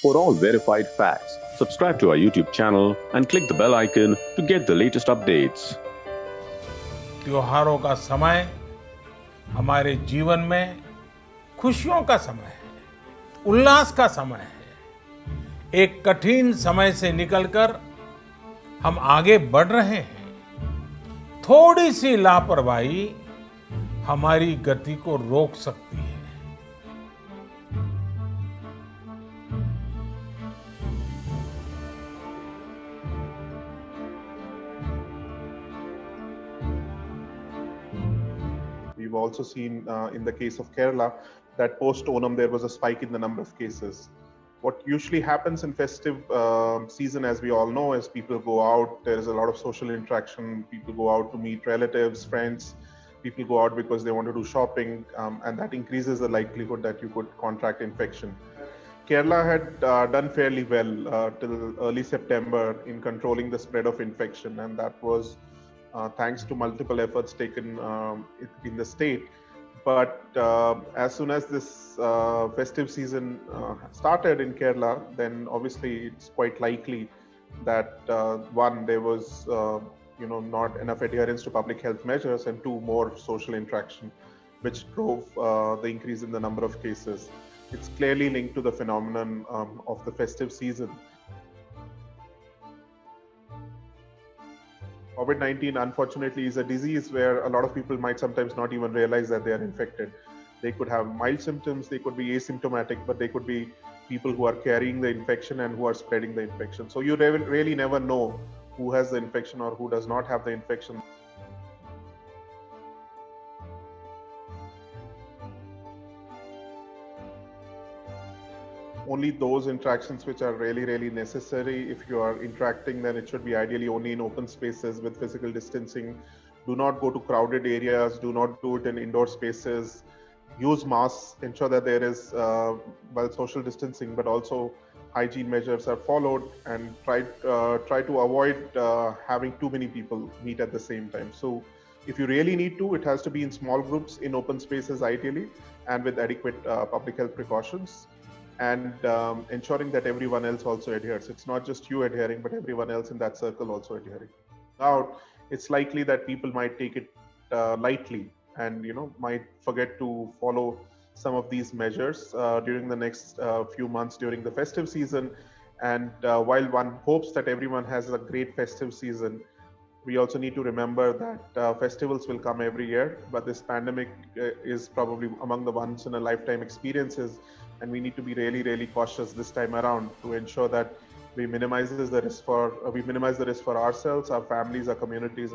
For all verified facts, subscribe to our YouTube channel and click the bell icon to get the latest updates. त्योहारों का समय हमारे जीवन में खुशियों का समय है, उल्लास का समय है। एक कठिन समय से निकलकर हम आगे बढ़ रहे हैं। थोड़ी सी लापरवाही हमारी गति को रोक सकती है। We've also seen in the case of Kerala that post Onam there was a spike in the number of cases. What usually happens in festive season, as we all know, is people go out, there is a lot of social interaction, people go out to meet relatives, friends, people go out because they want to do shopping, and that increases the likelihood that you could contract infection. Kerala had done fairly well till early September in controlling the spread of infection, and that was thanks to multiple efforts taken in the state. But as soon as this festive season started in Kerala, then obviously it's quite likely that one, there was not enough adherence to public health measures, and two, more social interaction, which drove the increase in the number of cases. It's clearly linked to the phenomenon of the festive season. COVID-19, unfortunately, is a disease where a lot of people might sometimes not even realize that they are infected. They could have mild symptoms, they could be asymptomatic, but they could be people who are carrying the infection and who are spreading the infection. So you really never know who has the infection or who does not have the infection. Only those interactions which are really necessary. If you are interacting, then it should be ideally only in open spaces with physical distancing. Do not go to crowded areas, do not do it in indoor spaces. Use masks, ensure that there is social distancing, but also hygiene measures are followed, and try to avoid having too many people meet at the same time. So if you really need to, it has to be in small groups in open spaces ideally, and with adequate public health precautions, and ensuring that everyone else also adheres. It's not just you adhering, but everyone else in that circle also adhering. Now, it's likely that people might take it lightly, and might forget to follow some of these measures during the next few months during the festive season. And while one hopes that everyone has a great festive season, we also need to remember that festivals will come every year, but this pandemic is probably among the once in a lifetime experiences, and we need to be really cautious this time around to ensure that we minimize the risk for ourselves, our families, our communities.